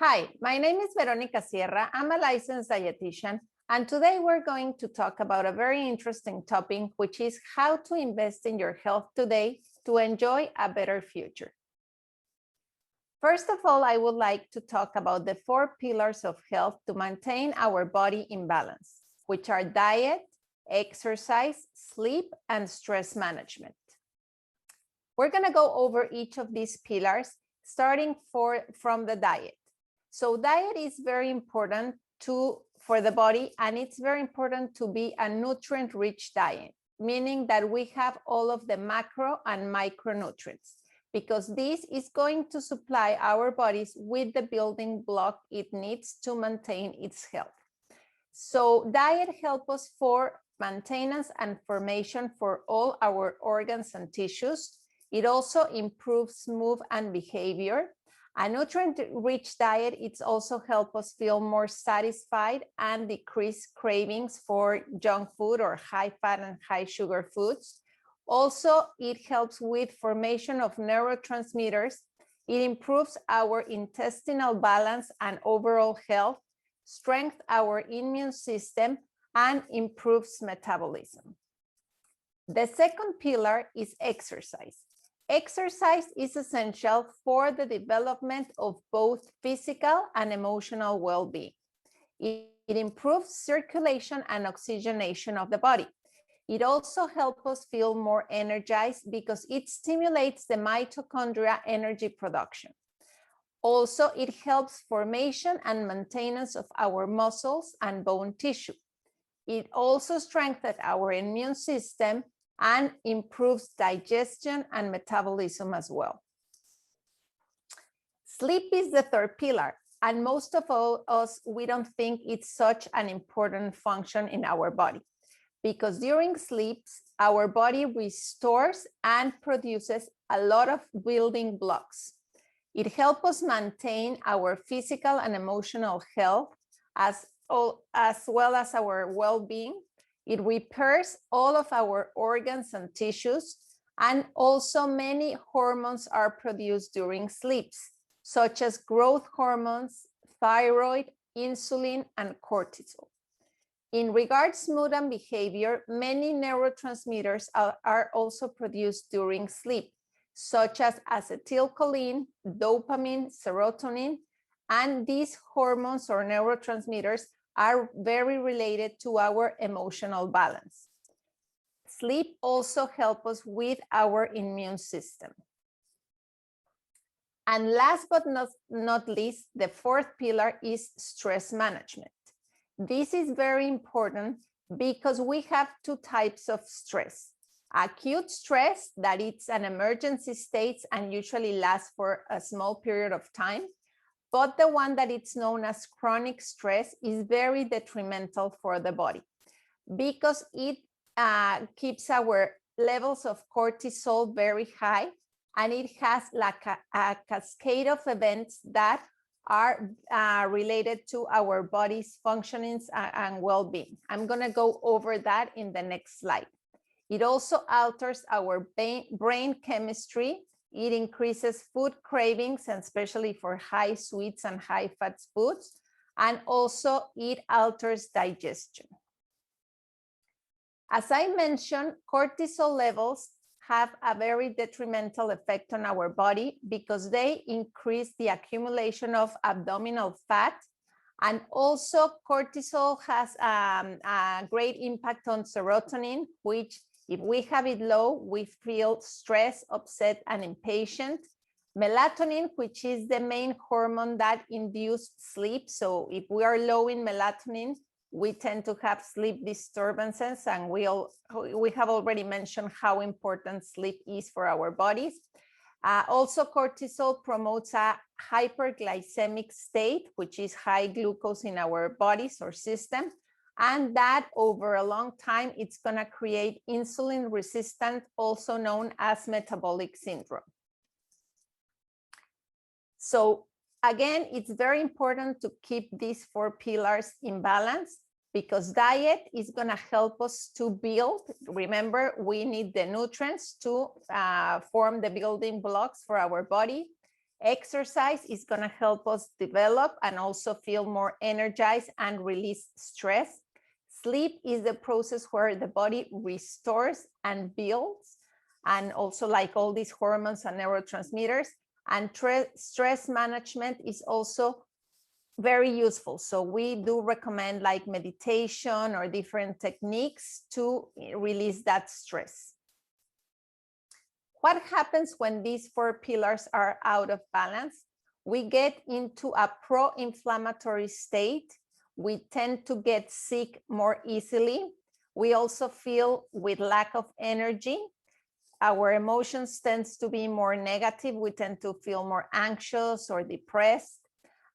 Hi, my name is Veronica Sierra. I'm a licensed dietitian, and today we're going to talk about a very interesting topic, which is how to invest in your health today to enjoy a better future. First of all, I would like to talk about the 4 pillars of health to maintain our body in balance, which are diet, exercise, sleep, and stress management. We're going to go over each of these pillars, starting from the diet. So diet is very important for the body, and it's very important to be a nutrient-rich diet, meaning that we have all of the macro and micronutrients, because this is going to supply our bodies with the building block it needs to maintain its health. So diet helps us for maintenance and formation for all our organs and tissues. It also improves mood and behavior. A nutrient-rich diet, it's also help us feel more satisfied and decrease cravings for junk food or high fat and high sugar foods. Also, it helps with formation of neurotransmitters. It improves our intestinal balance and overall health, strengthens our immune system, and improves metabolism. The second pillar is exercise. Exercise is essential for the development of both physical and emotional well-being. It improves circulation and oxygenation of the body. It also helps us feel more energized because it stimulates the mitochondria energy production. Also, it helps formation and maintenance of our muscles and bone tissue. It also strengthens our immune system and improves digestion and metabolism as well. Sleep is the third pillar, and most of us, we don't think it's such an important function in our body, because during sleep, our body restores and produces a lot of building blocks. It helps us maintain our physical and emotional health as well as our well-being. It repairs all of our organs and tissues, and also many hormones are produced during sleeps, such as growth hormones, thyroid, insulin, and cortisol. In regards to mood and behavior, many neurotransmitters are also produced during sleep, such as acetylcholine, dopamine, serotonin, and these hormones or neurotransmitters are very related to our emotional balance. Sleep also helps us with our immune system. And last but not least, the fourth pillar is stress management. This is very important because we have 2 types of stress. Acute stress, that it's an emergency state and usually lasts for a small period of time. But the one that it's known as chronic stress is very detrimental for the body because it keeps our levels of cortisol very high, and it has like a cascade of events that are related to our body's functionings and well-being. I'm going to go over that in the next slide. It also alters our brain chemistry. It increases food cravings, and especially for high sweets and high fat foods, and also it alters digestion. As I mentioned, cortisol levels have a very detrimental effect on our body because they increase the accumulation of abdominal fat, and also cortisol has a great impact on serotonin, which if we have it low, we feel stressed, upset, and impatient. Melatonin, which is the main hormone that induces sleep. So if we are low in melatonin, we tend to have sleep disturbances, and we have already mentioned how important sleep is for our bodies. Also, cortisol promotes a hyperglycemic state, which is high glucose in our bodies or system. And that over a long time, it's going to create insulin resistance, also known as metabolic syndrome. So again, it's very important to keep these 4 pillars in balance because diet is going to help us to build. Remember, we need the nutrients to form the building blocks for our body. Exercise is going to help us develop and also feel more energized and release stress. Sleep is the process where the body restores and builds, and also like all these hormones and neurotransmitters. And stress management is also very useful. So we do recommend like meditation or different techniques to release that stress. What happens when these 4 pillars are out of balance? We get into a pro-inflammatory state. We tend to get sick more easily. We also feel with lack of energy. Our emotions tends to be more negative. We tend to feel more anxious or depressed.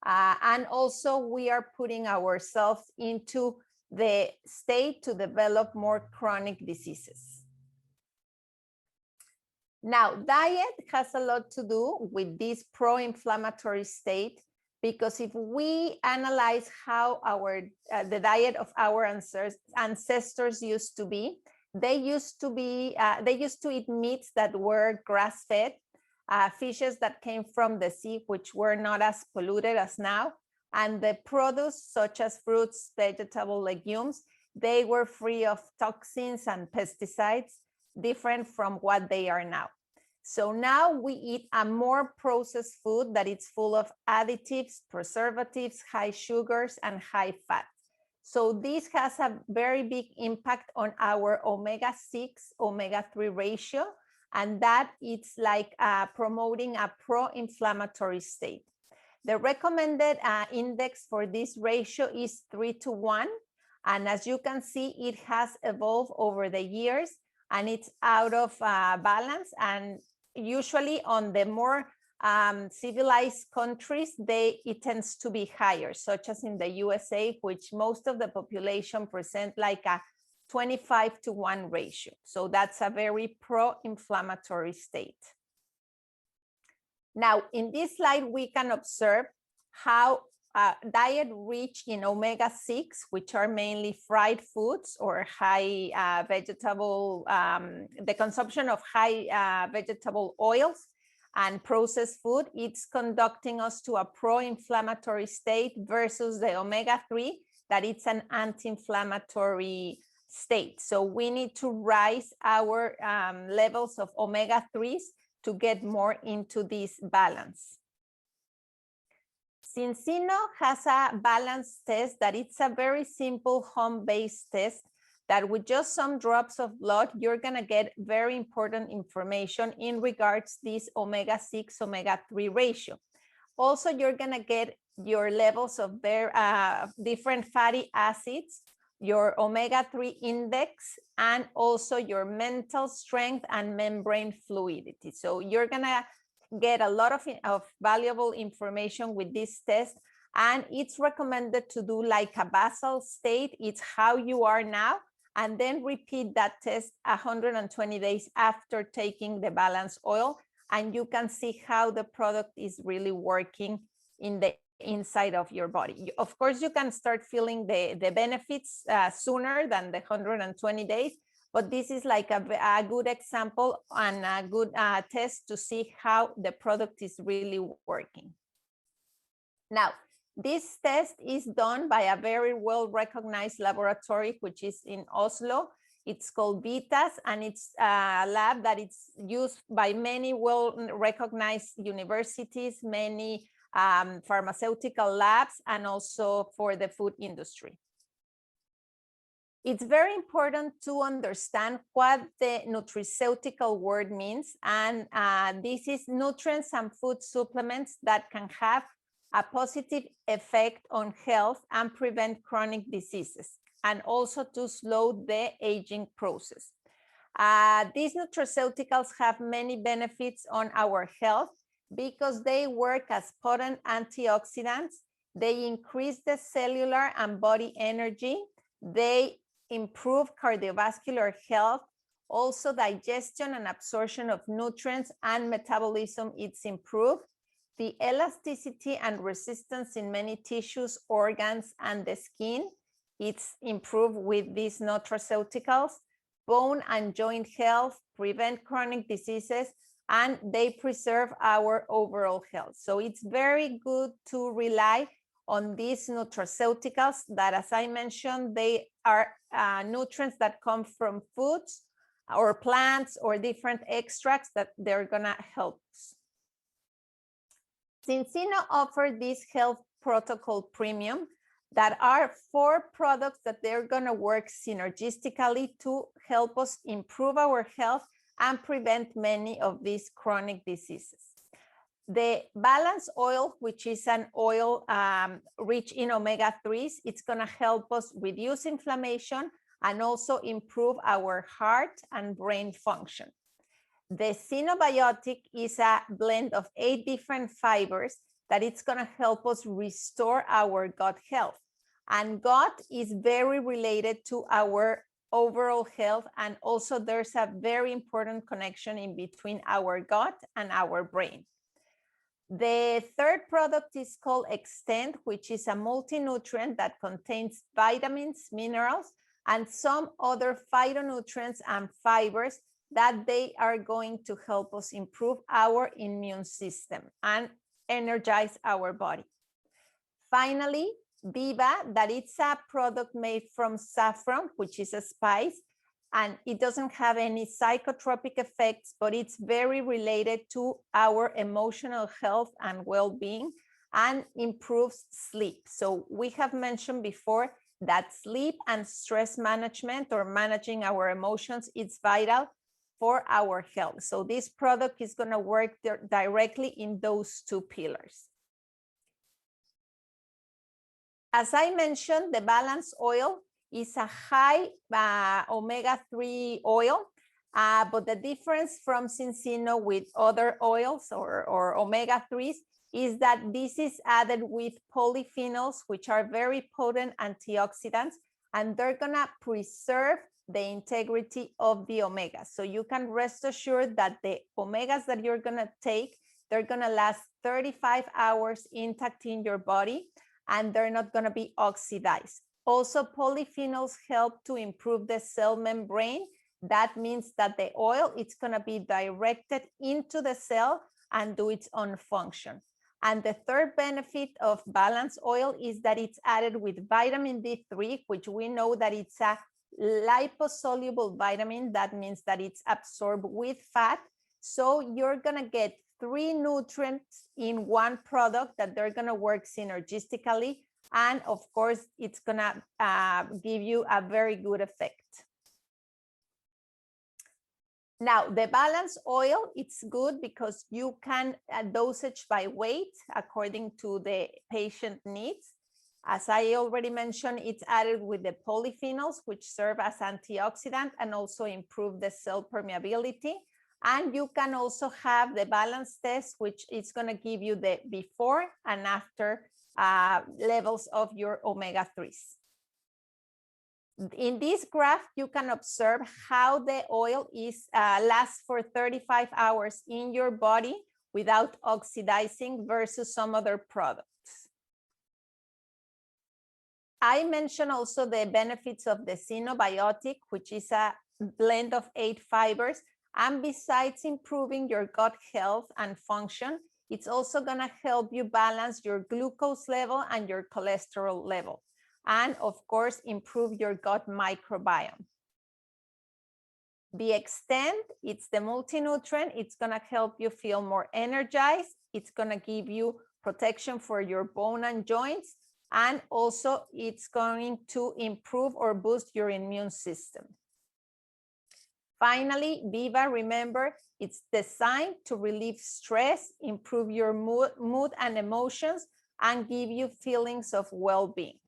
And also we are putting ourselves into the state to develop more chronic diseases. Now, diet has a lot to do with this pro-inflammatory state, because if we analyze how the diet of our ancestors used to be, they used to eat meats that were grass-fed, fishes that came from the sea, which were not as polluted as now, and the produce such as fruits, vegetable, legumes, they were free of toxins and pesticides, different from what they are now. So now we eat a more processed food that is full of additives, preservatives, high sugars, and high fat. So this has a very big impact on our omega-6, omega-3 ratio, and that it's like promoting a pro-inflammatory state. The recommended index for this ratio is 3:1. And as you can see, it has evolved over the years, and it's out of balance. And usually on the more civilized countries, it tends to be higher, such as in the USA, which most of the population present like a 25:1 ratio. So that's a very pro-inflammatory state. Now, in this slide, we can observe how diet rich in omega-6, which are mainly fried foods or high vegetable, the consumption of high vegetable oils and processed food, it's conducting us to a pro-inflammatory state versus the omega-3, that it's an anti-inflammatory state. So we need to rise our levels of omega-3s to get more into this balance. Cincino has a balance test that it's a very simple home-based test that with just some drops of blood, you're gonna get very important information in regards this omega-6, omega-3 ratio. Also, you're gonna get your levels of different fatty acids, your omega-3 index, and also your mental strength and membrane fluidity. So you're gonna get a lot of valuable information with this test, and it's recommended to do like a basal state. It's how you are now, and then repeat that test 120 days after taking the balance oil, and you can see how the product is really working in the inside of your body. Of course, you can start feeling the benefits sooner than the 120 days, but this is like a good example and a good test to see how the product is really working. Now, this test is done by a very well-recognized laboratory, which is in Oslo. It's called VITAS, and it's a lab that it's used by many well-recognized universities, many pharmaceutical labs, and also for the food industry. It's very important to understand what the nutraceutical word means, and this is nutrients and food supplements that can have a positive effect on health and prevent chronic diseases, and also to slow the aging process. These nutraceuticals have many benefits on our health because they work as potent antioxidants. They increase the cellular and body energy. They improve cardiovascular health. Also, digestion and absorption of nutrients and metabolism, it's improved. The elasticity and resistance in many tissues, organs, and the skin, it's improved with these nutraceuticals. Bone and joint health, prevent chronic diseases, and they preserve our overall health. So it's very good to rely on these nutraceuticals that, as I mentioned, they are nutrients that come from foods or plants or different extracts that they're gonna help us. Cincino offers this health protocol premium that are 4 products that they're gonna work synergistically to help us improve our health and prevent many of these chronic diseases. The balance oil, which is an oil rich in omega-3s, it's gonna help us reduce inflammation and also improve our heart and brain function. The Cinobiotic is a blend of 8 different fibers that it's gonna help us restore our gut health. And gut is very related to our overall health, and also there's a very important connection in between our gut and our brain. The third product is called Extend, which is a multi-nutrient that contains vitamins, minerals, and some other phytonutrients and fibers that they are going to help us improve our immune system and energize our body. Finally, Viva, that it's a product made from saffron, which is a spice, and it doesn't have any psychotropic effects, but it's very related to our emotional health and well-being and improves sleep. So we have mentioned before that sleep and stress management or managing our emotions is vital for our health. So this product is going to work directly in those 2 pillars. As I mentioned, the balance oil is a high omega-3 oil, but the difference from Cincino with other oils or omega-3s is that this is added with polyphenols, which are very potent antioxidants, and they're gonna preserve the integrity of the omegas. So you can rest assured that the omegas that you're gonna take, they're gonna last 35 hours intact in your body, and they're not gonna be oxidized. Also, polyphenols help to improve the cell membrane. That means that the oil, it's gonna be directed into the cell and do its own function. And the third benefit of balance oil is that it's added with vitamin D3, which we know that it's a liposoluble vitamin. That means that it's absorbed with fat. So you're gonna get 3 nutrients in one product that they're gonna work synergistically. And of course, it's gonna give you a very good effect. Now, the balance oil, it's good because you can dosage by weight according to the patient needs. As I already mentioned, it's added with the polyphenols, which serve as antioxidant and also improve the cell permeability. And you can also have the balance test, which is going to give you the before and after levels of your omega-3s. In this graph, you can observe how the oil is lasts for 35 hours in your body without oxidizing versus some other products. I mentioned also the benefits of the Cinobiotic, which is a blend of 8 fibers. And besides improving your gut health and function, it's also going to help you balance your glucose level and your cholesterol level. And of course, improve your gut microbiome. The Extend, it's the multi-nutrient. It's going to help you feel more energized. It's going to give you protection for your bone and joints. And also, it's going to improve or boost your immune system. Finally, Viva, remember, it's designed to relieve stress, improve your mood and emotions, and give you feelings of well-being.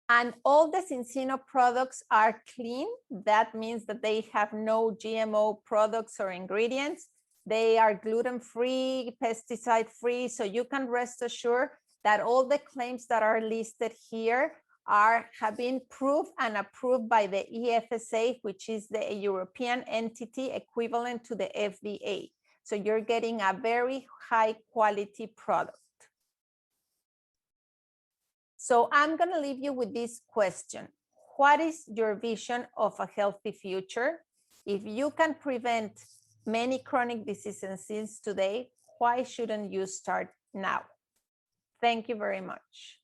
And all the Cincino products are clean. That means that they have no GMO products or ingredients. They are gluten-free, pesticide-free, so you can rest assured that all the claims that are listed here have been proved and approved by the EFSA, which is the European entity equivalent to the FDA. So you're getting a very high quality product. So I'm going to leave you with this question. What is your vision of a healthy future? If you can prevent many chronic diseases today, why shouldn't you start now? Thank you very much.